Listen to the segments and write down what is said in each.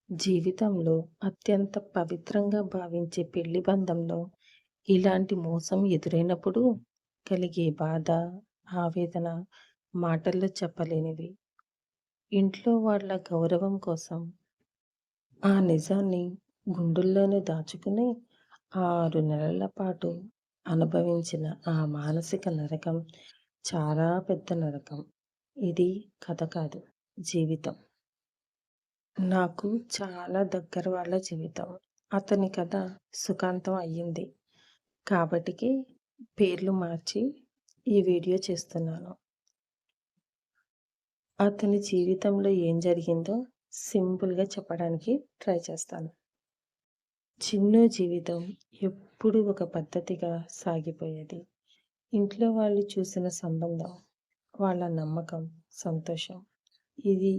జీవితంలో అత్యంత పవిత్రంగా భావించే పెళ్లి బంధంలో ఇలాంటి మోసం ఎదురైనప్పుడు కలిగే బాధ, ఆవేదన మాటల్లో చెప్పలేనివి. ఇంట్లో వాళ్ళ గౌరవం కోసం ఆ నిజాన్ని గుండెల్లోనే దాచుకుని 6 నెలల పాటు అనుభవించిన ఆ మానసిక నరకం చాలా పెద్ద నరకం. ఇది కథ కాదు, జీవితం. నాకు చాలా దగ్గర వాళ్ళ జీవితం. అతని కథ సుఖాంతం అయ్యింది. కాబట్టికి పేర్లు మార్చి ఈ వీడియో చేస్తున్నాను. అతని జీవితంలో ఏం జరిగిందో సింపుల్‌గా చెప్పడానికి ట్రై చేస్తాను. చిన్ను జీవితం ఎప్పుడూ ఒక పద్ధతిగా సాగిపోయేది. ఇంట్లో వాళ్ళు చూసిన సంబంధం, వాళ్ళ నమ్మకం, సంతోషం. ఇది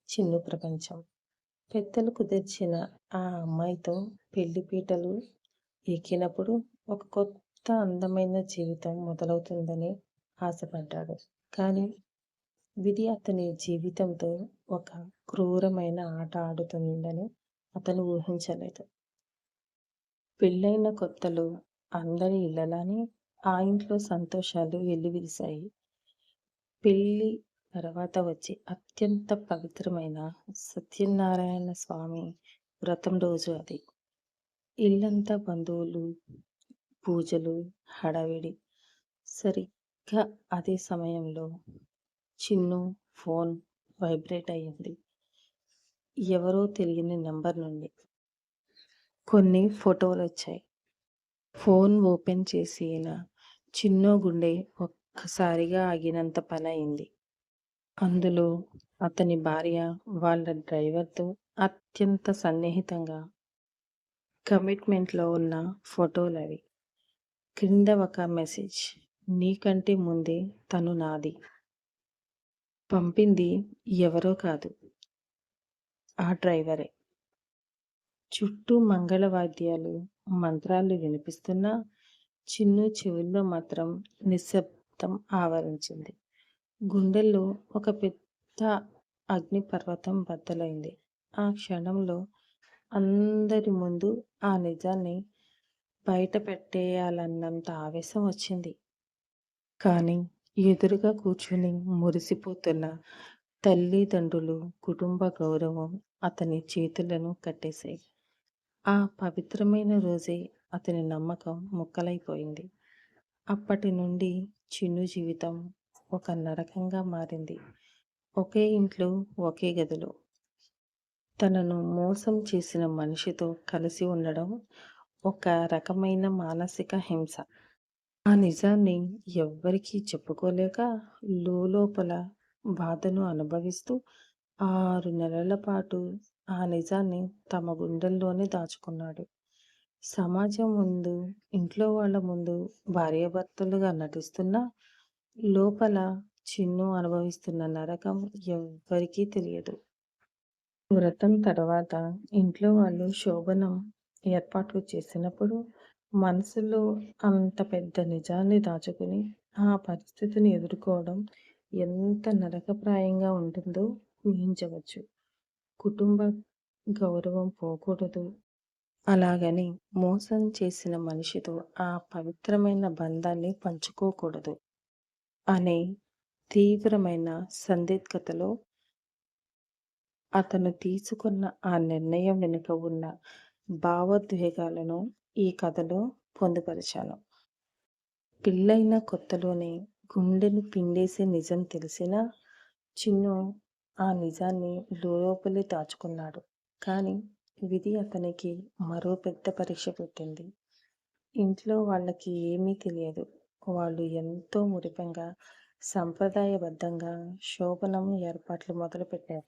చిన్ను ప్రపంచం. పెద్దలు కుదిర్చిన ఆ అమ్మాయితో పెళ్లి పీటలు ఎక్కినప్పుడు ఒక కొత్త అందమైన జీవితం మొదలవుతుందని ఆశపడ్డాడు. కానీ విధి అతని జీవితంతో ఒక క్రూరమైన ఆట ఆడుతుందని అతను ఊహించలేదు. పెళ్ళైన కొత్తలో అందరి ఇళ్ళలానే ఆ ఇంట్లో సంతోషాలు వెల్లివిరిశాయి. పెళ్లి తర్వాత వచ్చే అత్యంత పవిత్రమైన సత్యనారాయణ స్వామి వ్రతం రోజు అది. ఇల్లంతా బంధువులు, పూజలు, హడావిడి. సరిగ్గా అదే సమయంలో చిన్ను ఫోన్ వైబ్రేట్ అయ్యింది. ఎవరో తెలియని నంబర్ నుండి. కొన్ని ఫోటోలొచ్చాయి. ఫోన్ ఓపెన్ చేసిన చిన్ను గుండె ఒక్కసారిగా ఆగినంత పనయింది. అందులో అతని భార్య వాళ్ళ డ్రైవర్‌తో అత్యంత సన్నిహితంగా కమిట్మెంట్‌లో ఉన్న ఫోటోలవి. క్రింద ఒక మెసేజ్. నీకంటే ముందే తను నాది. పంపింది ఎవరో కాదు, ఆ డ్రైవరే. చుట్టూ మంగళవాద్యాలు, మంత్రాలు వినిపిస్తున్నా చిన్ను చెవుల్లో మాత్రం నిశ్శబ్దం ఆవరించింది. గుండెల్లో ఒక పెద్ద అగ్నిపర్వతం బద్దలైంది. ఆ క్షణంలో అందరి ముందు ఆ నిజాన్ని బయట పెట్టేయాలన్నంత ఆవేశం వచ్చింది. కానీ ఎదురుగా కూర్చుని మురిసిపోతున్న తల్లిదండ్రులు, కుటుంబ గౌరవం అతని చేతులను కట్టేశాయి. ఆ పవిత్రమైన రోజే అతని నమ్మకం ముక్కలైపోయింది. అప్పటి నుండి చిన్ను జీవితం ఒక నరకంగా మారింది. ఒకే ఇంట్లో, ఒకే గదిలో తనను మోసం చేసిన మనిషితో కలిసి ఉండడం ఒక రకమైన మానసిక హింస. ఆ నిజాన్ని ఎవ్వరికీ చెప్పుకోలేక లోలోపల బాధను అనుభవిస్తూ 6 నెలల పాటు ఆ నిజాన్ని తమ గుండెల్లోనే దాచుకున్నాడు. సమాజం ముందు, ఇంట్లో వాళ్ళ ముందు భార్యాభర్తలుగా నటిస్తున్నా లోపల చిన్ను అనుభవిస్తున్న నరకం ఎవ్వరికీ తెలియదు. వ్రతం తర్వాత ఇంట్లో వాళ్ళు శోభనం ఏర్పాట్లు చేసినప్పుడు మనసులో అంత పెద్ద నిజాన్ని దాచుకుని ఆ పరిస్థితిని ఎదుర్కోవడం ఎంత నరకప్రాయంగా ఉంటుందో ఊహించవచ్చు. కుటుంబ గౌరవం పోకూడదు, అలాగని మోసం చేసిన మనిషితో ఆ పవిత్రమైన బంధాన్ని పంచుకోకూడదు అనే తీవ్రమైన సందిగ్ధతలో అతను తీసుకున్న ఆ నిర్ణయం వెనుక ఉన్న భావోద్వేగాలను ఈ కథలో పొందుపరిచాను. పెళ్ళైన కొత్తలోనే గుండెను పిండేసే నిజం తెలిసినా చిన్ను ఆ నిజాన్ని లోలోపలే దాచుకున్నాడు. కానీ విధి అతనికి మరో పెద్ద పరీక్ష పెట్టింది. ఇంట్లో వాళ్ళకి ఏమీ తెలియదు. వాళ్ళు ఎంతో మురిపెంగా, సంప్రదాయబద్ధంగా శోభనం ఏర్పాట్లు మొదలుపెట్టారు.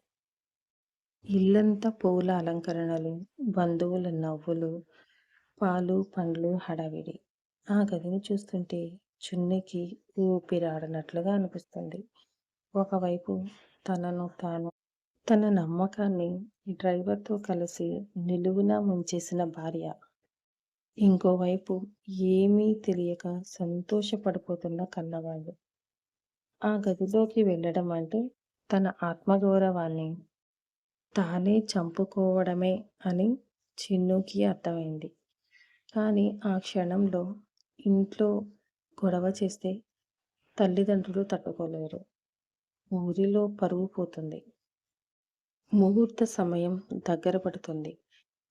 ఇల్లంతా పువ్వుల అలంకరణలు, బంధువుల నవ్వులు, పాలు, పండ్లు హడావిడి. ఆ గదిని చూస్తుంటే చున్నికి ఊపిరాడనట్లుగా అనిపిస్తుంది. ఒకవైపు తన నమ్మకాన్ని డ్రైవర్‌తో కలిసి నిలువునా ముంచేసిన భార్య. ఇంకోవైపు ఏమీ తెలియక సంతోషపడిపోతున్న కన్నవాళ్ళు. ఆ గదిలోకి వెళ్ళడం అంటే తన ఆత్మగౌరవాన్ని తానే చంపుకోవడమే అని చిన్నుకి అర్థమైంది. కానీ ఆ క్షణంలో ఇంట్లో గొడవ చేస్తే తల్లిదండ్రులు తట్టుకోలేరు. ఊరిలో పరువు పోతుంది. ముహూర్త సమయం దగ్గర పడుతుంది.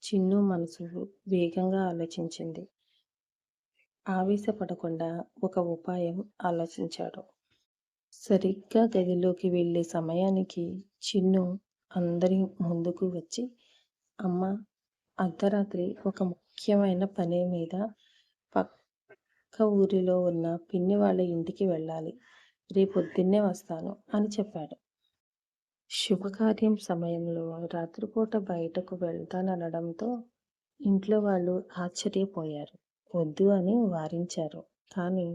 చిన్ను మనసు వేగంగా ఆలోచించింది. ఆవేశపడకుండా ఒక ఉపాయం ఆలోచించాడు. సరిగ్గా గదిలోకి వెళ్ళే సమయానికి చిన్ను అందరి ముందుకు వచ్చి, అమ్మ, అర్ధరాత్రి ఒక ముఖ్యమైన పని మీద పక్క ఊరిలో ఉన్న పిన్ని వాళ్ళ ఇంటికి వెళ్ళాలి. రేపొద్దున్నే వస్తాను అని చెప్పాడు. శుభకార్యం సమయంలో రాత్రిపూట బయటకు వెళ్తాననడంతో ఇంట్లో వాళ్ళు ఆశ్చర్యపోయారు. వద్దు అని వారించారు. కానీ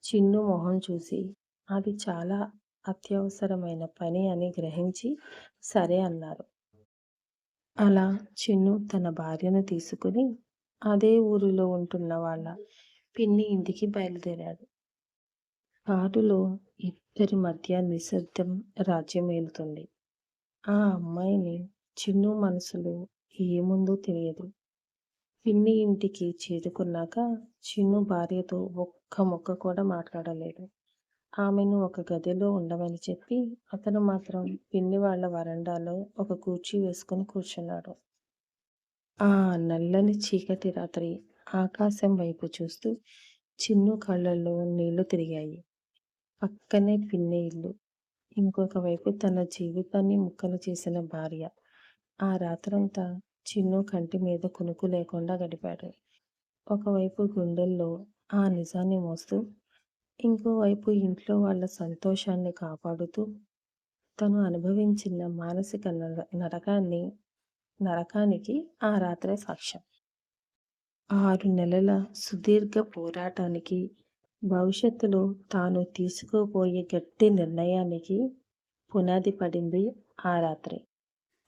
చిన్ను మొహం చూసి అది చాలా అత్యవసరమైన పని అని గ్రహించి సరే అన్నారు. అలా చిన్ను తన భార్యను తీసుకుని అదే ఊరిలో ఉంటున్న వాళ్ళ పిన్ని ఇంటికి బయలుదేరాడు. కారులో ఇద్దరి మధ్య నిశ్శబ్దం రాజ్యమేలుతుంది. ఆ అమ్మాయిని చిన్ను మనసులో ఏముందో తెలియదు. పిన్ని ఇంటికి చేరుకున్నాక చిన్ను భార్యతో ఒక్క ముక్క కూడా మాట్లాడలేదు. ఆమెను ఒక గదిలో ఉండమని చెప్పి అతను మాత్రం పిన్ని వాళ్ళ వరండాలో ఒక కుర్చీ వేసుకుని కూర్చున్నాడు. ఆ నల్లని చీకటి రాత్రి ఆకాశం వైపు చూస్తూ చిన్ను కళ్ళల్లో నీళ్లు తిరిగాయి. పక్కనే పిన్ని ఇల్లు, ఇంకొక వైపు తన జీవితాన్ని ముక్కలు చేసిన భార్య. ఆ రాత్రంతా చిన్ను కంటి మీద కునుకు లేకుండా గడిపాడు. ఒకవైపు గుండెల్లో ఆ నిజాన్ని మోస్తూ, ఇంకోవైపు ఇంట్లో వాళ్ళ సంతోషాన్ని కాపాడుతూ తను అనుభవించిన మానసిక నరకానికి ఆ రాత్రే సాక్ష్యం. 6 నెలల సుదీర్ఘ పోరాటానికి, భవిష్యత్తులో తాను తీసుకోబోయే గట్టి నిర్ణయానికి పునాది పడింది ఆ రాత్రి.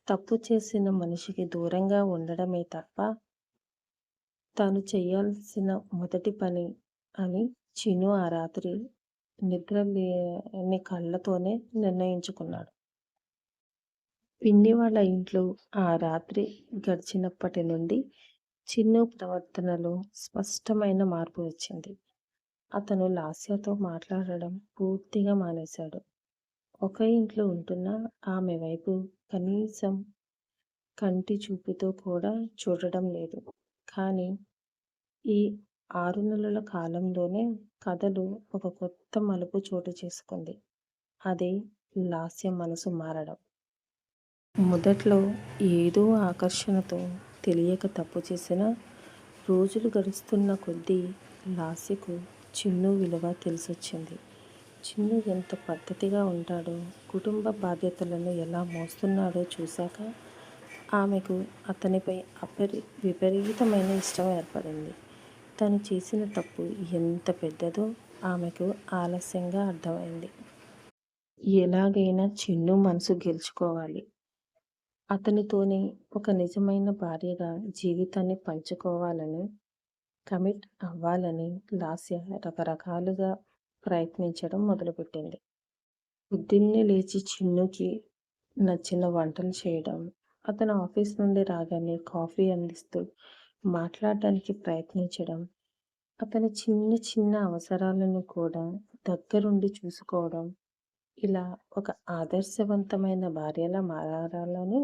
తప్పు చేసిన మనిషికి దూరంగా ఉండడమే తప్ప తాను చేయాల్సిన మొదటి పని అని చిన్ను ఆ రాత్రి నిద్ర లేని కళ్ళతోనే నిర్ణయించుకున్నాడు. పిన్ని వాళ్ళ ఇంట్లో ఆ రాత్రి గడిచినప్పటి నుండి చిన్ను ప్రవర్తనలో స్పష్టమైన మార్పు వచ్చింది. అతను లాస్యతో మాట్లాడడం పూర్తిగా మానేశాడు. ఒక ఇంట్లో ఉంటున్న ఆమె వైపు కనీసం కంటి చూపుతో కూడా చూడడం లేదు. కానీ ఈ 6 నెలల కాలంలోనే కథలో ఒక కొత్త మలుపు చోటు చేసుకుంది. అదే లాస్య మనసు మారడం. మొదట్లో ఏదో ఆకర్షణతో తెలియక తప్పు చేసిన రోజులు గడుస్తున్న కొద్దీ లాస్యకు చిన్ను విలువ తెలిసొచ్చింది. చిన్ను ఎంత పద్ధతిగా ఉంటాడో, కుటుంబ బాధ్యతలను ఎలా మోస్తున్నాడో చూశాక ఆమెకు అతనిపై విపరీతమైన ఇష్టం ఏర్పడింది. తను చేసిన తప్పు ఎంత పెద్దదో ఆమెకు ఆలస్యంగా అర్థమైంది. ఎలాగైనా చిన్ను మనసు గెలుచుకోవాలి. అతనితోనే ఒక నిజమైన భార్యగా జీవితాన్ని పంచుకోవాలని, కమిట్ అవ్వాలని లాస్య రకరకాలుగా ప్రయత్నించడం మొదలుపెట్టింది. పొద్దున్నే లేచి చిన్నుకి నచ్చిన వంటలు చేయడం, అతను ఆఫీస్ నుండి రాగానే కాఫీ అందిస్తూ మాట్లాడడానికి ప్రయత్నించడం, అతని చిన్న చిన్న అవసరాలను కూడా దగ్గరుండి చూసుకోవడం, ఇలా ఒక ఆదర్శవంతమైన భార్యలా మారాలని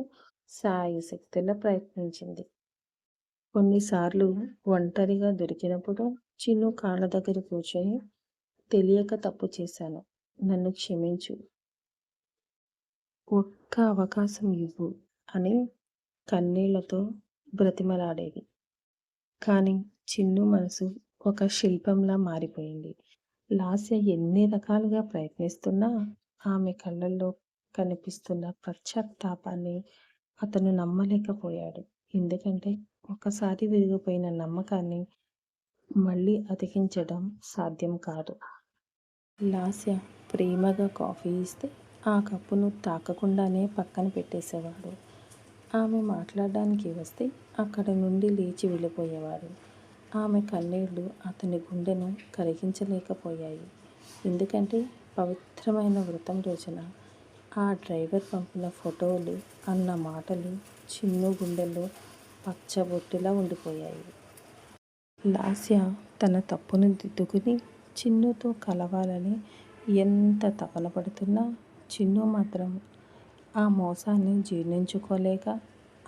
శాయశక్తులా ప్రయత్నించింది. కొన్నిసార్లు ఒంటరిగా దొరికినప్పుడు చిన్ను కాళ్ళ దగ్గర కూర్చొని, తెలియక తప్పు చేశాను, నన్ను క్షమించు, ఒక్క అవకాశం ఇవ్వు అని కన్నీళ్లతో బ్రతిమలాడేది. కానీ చిన్ను మనసు ఒక శిల్పంలా మారిపోయింది. లాస్య ఎన్ని రకాలుగా ప్రయత్నిస్తున్నా ఆమె కళ్ళల్లో కనిపిస్తున్న పశ్చాత్తాపాన్ని అతను నమ్మలేకపోయాడు. ఎందుకంటే ఒకసారి విరిగిపోయిన నమ్మకాన్ని మళ్ళీ అతికించడం సాధ్యం కాదు. లాస్య ప్రేమగా కాఫీ ఇస్తే ఆ కప్పును తాకకుండానే పక్కన పెట్టేసేవాడు. ఆమె మాట్లాడడానికి వస్తే అక్కడి నుండి లేచి వెళ్ళిపోయేవాడు. ఆమె కన్నీళ్లు అతని గుండెను కరిగించలేకపోయాయి. ఎందుకంటే పవిత్రమైన వ్రతం రోజున ఆ డ్రైవర్ పంపిన ఫోటోలు అన్న మాటలు చిన్ను గుండెల్లో పచ్చబొట్టులా ఉండిపోయాయి. లాస్య తన తప్పును దిద్దుకుని చిన్నుతో కలవాలని ఎంత తపన పడుతున్నా చిన్ను మాత్రం ఆ మోసాన్ని జీర్ణించుకోలేక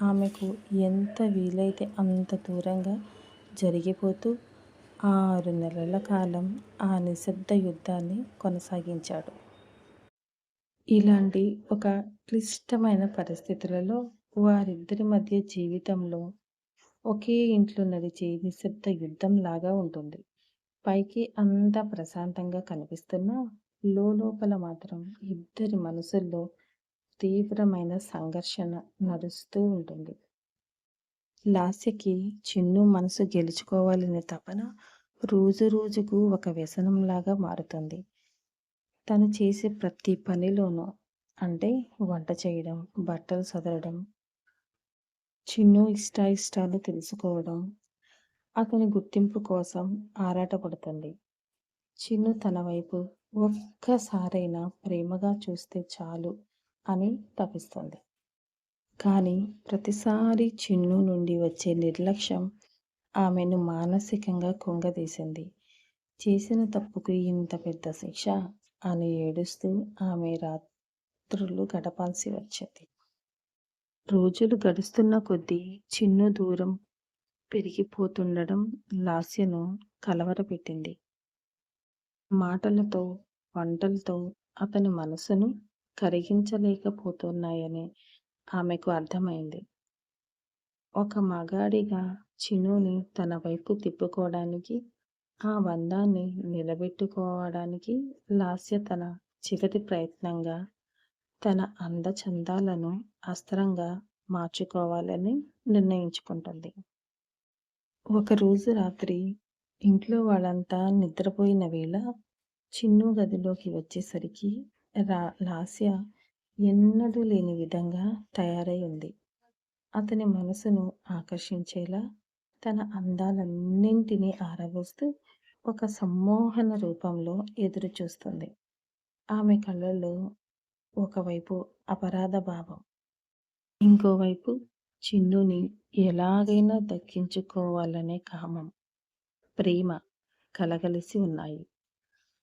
ఆమెకు ఎంత వీలైతే అంత దూరంగా జరిగిపోతూ 6 నెలల కాలం ఆ నిశ్శబ్ద యుద్ధాన్ని కొనసాగించాడు. ఇలాంటి ఒక క్లిష్టమైన పరిస్థితులలో వారిద్దరి మధ్య జీవితంలో ఒకే ఇంట్లో నడిచే నిశ్శబ్ద యుద్ధంలాగా ఉంటుంది. పైకి అంతా ప్రశాంతంగా కనిపిస్తున్నా లోపల మాత్రం ఇద్దరి మనసుల్లో తీవ్రమైన సంఘర్షణ నడుస్తూ ఉంటుంది. లాస్యకి చిన్ను మనసు గెలుచుకోవాలనే తపన రోజు రోజుకు ఒక వ్యసనంలాగా మారుతుంది. తను చేసే ప్రతి పనిలోనూ అంటే వంట చేయడం, బట్టలు సదరడం, చిన్ను ఇష్టాయిష్టాలు తెలుసుకోవడం, అతని గుర్తింపు కోసం ఆరాటపడుతుంది. చిన్ను తన వైపు ఒక్కసారైనా ప్రేమగా చూస్తే చాలు అని తపిస్తుంది. కానీ ప్రతిసారి చిన్ను నుండి వచ్చే నిర్లక్ష్యం ఆమెను మానసికంగా కుంగదీసింది. చేసిన తప్పుకు ఇంత పెద్ద శిక్ష అని ఏడుస్తూ ఆమె రాత్రులు గడపాల్సి వచ్చింది. రోజులు గడుస్తున్న కొద్దీ చిన్ను దూరం పెరిగిపోతుండడం లాస్యను కలవరపెట్టింది. మాటలతో, వంటలతో అతని మనసును కరిగించలేకపోతున్నాయని ఆమెకు అర్థమైంది. ఒక మగాడిగా చిన్నుని తన వైపు తిప్పుకోవడానికి, ఆ బంధాన్ని నిలబెట్టుకోవడానికి లాస్య తన చివరి ప్రయత్నంగా తన అందచందాలను అస్త్రంగా మార్చుకోవాలని నిర్ణయించుకుంటుంది. ఒకరోజు రాత్రి ఇంట్లో వాళ్ళంతా నిద్రపోయిన వేళ చిన్ను గదిలోకి వచ్చేసరికి లాస్య ఎన్నడూ లేని విధంగా తయారై ఉంది. అతని మనసును ఆకర్షించేలా తన అందాలన్నింటినీ ఆరబోస్తూ ఒక సమ్మోహన రూపంలో ఎదురు చూస్తుంది. ఆమె కళ్ళల్లో ఒకవైపు అపరాధ భావం, ఇంకోవైపు చిన్నుని ఎలాగైనా దక్కించుకోవాలనే కామం, ప్రేమ కలగలిసి ఉన్నాయి.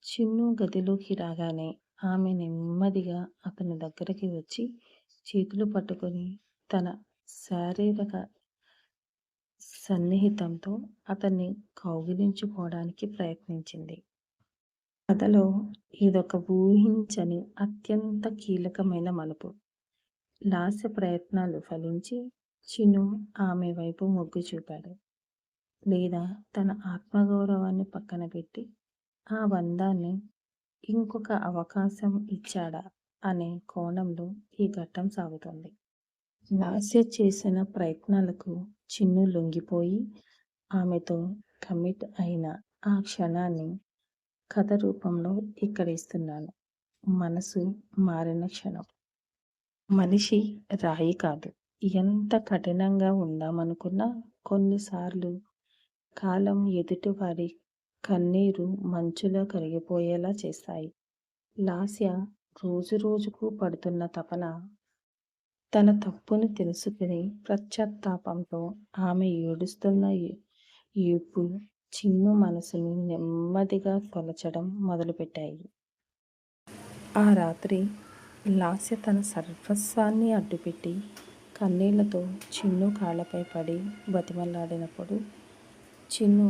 చిన్ను గదిలోకి రాగానే ఆమె నెమ్మదిగా అతని దగ్గరికి వచ్చి చేతులు పట్టుకొని తన శారీరక సన్నిహితంతో అతన్ని కౌగిలించుకోవడానికి ప్రయత్నించింది. కథలో ఇదొక ఊహించని అత్యంత కీలకమైన మలుపు. లాస్య ప్రయత్నాలు ఫలించి చిన్ను ఆమె వైపు మొగ్గు చూపాడు, లేదా తన ఆత్మగౌరవాన్ని పక్కన పెట్టి ఆ బంధాన్ని ఇంకొక అవకాశం ఇచ్చాడా అనే కోణంలో ఈ ఘట్టం సాగుతుంది. లాస్య చేసిన ప్రయత్నాలకు చిన్ను లొంగిపోయి ఆమెతో కమిట్ అయిన ఆ క్షణాన్ని కథ రూపంలో ఇక్కడ ఇస్తున్నాను. మనసు మారిన క్షణం. మనిషి రాయి కాదు. ఎంత కఠినంగా ఉందామనుకున్నా కొన్నిసార్లు కాలం ఎదుటివారి కన్నీరు మంచులో కరిగిపోయేలా చేస్తాయి. లాస్య రోజు రోజుకు పడుతున్న తపన, తన తప్పును తెలుసుకుని పశ్చాత్తాపంతో ఆమె ఏడుస్తున్న ఏడ్పు చిన్ను మనసుని నెమ్మదిగా తొలచడం మొదలుపెట్టాయి. ఆ రాత్రి లాస్య తన సర్వస్వాన్ని అడ్డుపెట్టి కన్నీళ్లతో చిన్ను కాళ్ళపై పడి బతిమలాడినప్పుడు చిన్ను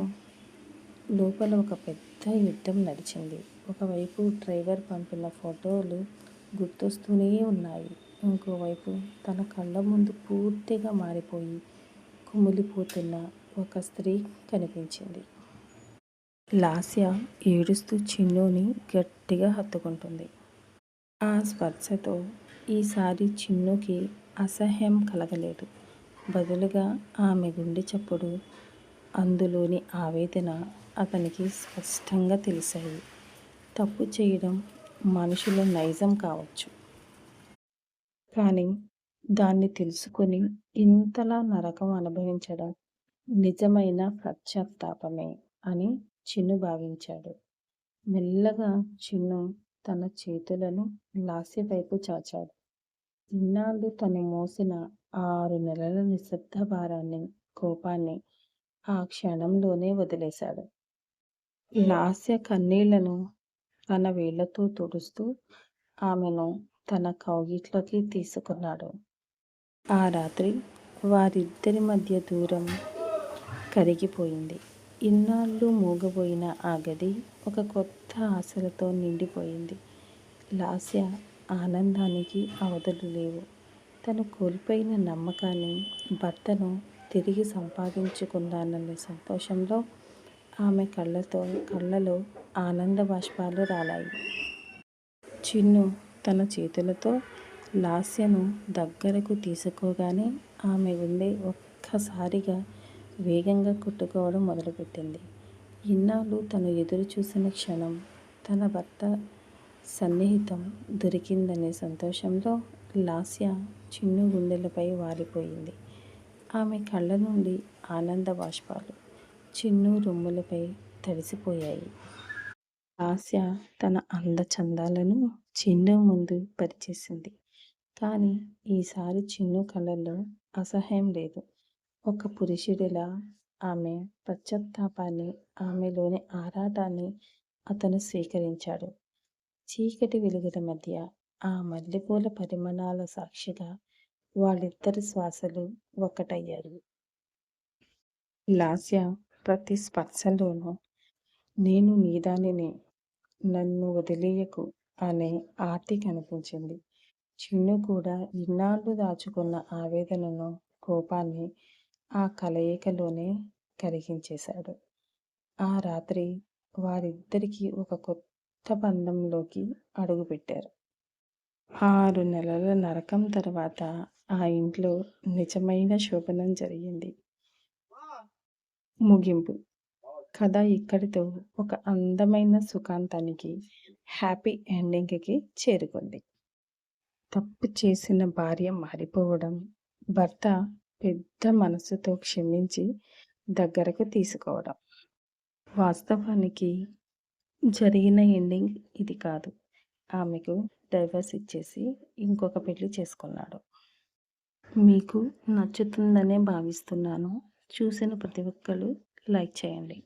లోపల ఒక పెద్ద యుద్ధం నడిచింది. ఒకవైపు డ్రైవర్ పంపిన ఫోటోలు గుర్తొస్తూనే ఉన్నాయి. ఇంకోవైపు తన కళ్ళ ముందు పూర్తిగా మారిపోయి కుమిలిపోతున్న ఒక స్త్రీ కనిపించింది. లాస్య ఏడుస్తూ చిన్నుని గట్టిగా హత్తుకుంటుంది. ఆ స్పర్శతో ఈసారి చిన్నుకి అసహ్యం కలగలేదు. బదులుగా ఆమె గుండె చప్పుడు, అందులోని ఆవేదన అతనికి స్పష్టంగా తెలిసాయి. తప్పు చేయడం మనుషుల నైజం కావచ్చు, కానీ దాన్ని తెలుసుకొని ఇంతలా నరకం అనుభవించడం నిజమైన పశ్చాత్తాపమే అని చిన్ను భావించాడు. మెల్లగా చిన్ను తన చేతులను లాస్య వైపు చాచాడు. ఇన్నాళ్ళు తను మోసిన 6 నెలల నిశ్శబ్ద భారాన్ని, కోపాన్ని ఆ క్షణంలోనే వదిలేశాడు. లాస్య కన్నీళ్లను తన వేళ్లతో తుడుస్తూ ఆమెను తన కౌగిట్లోకి తీసుకున్నాడు. ఆ రాత్రి వారిద్దరి మధ్య దూరం కరిగిపోయింది. ఇన్నాళ్ళు మూగబోయిన ఆ గది ఒక కొత్త ఆశలతో నిండిపోయింది. లాస్య ఆనందానికి అవధులు లేవు. తను కోల్పోయిన నమ్మకాన్ని, భర్తను తిరిగి సంపాదించుకున్నాననే సంతోషంలో ఆమె కళ్ళలో ఆనంద బాష్పాలు రాలాయి. చిన్ను తన చేతులతో లాస్యను దగ్గరకు తీసుకోగానే ఆమె గుండె ఒక్కసారిగా వేగంగా కొట్టుకోవడం మొదలుపెట్టింది. ఇన్నాళ్ళు తను ఎదురు చూసిన క్షణం, తన భర్త సన్నిహితం దొరికిందనే సంతోషంలో లాస్య చిన్ను గుండెలపై వాలిపోయింది. ఆమె కళ్ళ నుండి ఆనంద బాష్పాలు చిన్ను రొమ్ములపై తడిసిపోయాయి. లాస్య తన అందచందాలను చిన్ను ముందు పరిచేసింది. కానీ ఈసారి చిన్ను కళ్ళల్లో అసహ్యం లేదు. ఒక పురుషుడిలా ఆమె పశ్చాత్తాపాన్ని, ఆమెలోని ఆరాటాన్ని అతను స్వీకరించాడు. చీకటి వెలుగుల మధ్య ఆ మల్లెపూల పరిమళాల సాక్షిగా వాళ్ళిద్దరి శ్వాసలు ఒక్కటయ్యాయి. లాస్య ప్రతి స్పర్శలోనూ నేను నీదానినే, నన్ను వదిలేయకు అనే ఆర్తి కనిపించింది. చిన్ను కూడా ఇన్నాళ్ళు దాచుకున్న ఆవేదనను, కోపాన్ని ఆ కలయికలోనే కరిగించేశాడు. ఆ రాత్రి వారిద్దరికీ ఒక కొత్త బంధంలోకి అడుగుపెట్టారు. 6 నెలల నరకం తర్వాత ఆ ఇంట్లో నిజమైన శోభనం జరిగింది. ముగింపు. కథ ఇక్కడితో ఒక అందమైన సుఖాంతానికి, హ్యాపీ ఎండింగ్కి చేరుకుంది. తప్పు చేసిన భార్య మారిపోవడం, భర్త పెద్ద మనసుతో క్షమించి దగ్గరకు తీసుకోవడం. వాస్తవానికి జరిగిన ఎండింగ్ ఇది కాదు. ఆమెకు డైవర్స్ ఇచ్చేసి ఇంకొక పెళ్లి చేసుకున్నాడు. మీకు నచ్చుతుందనే భావిస్తున్నాను. చూసిన ప్రతి ఒక్కరు లైక్ చేయండి.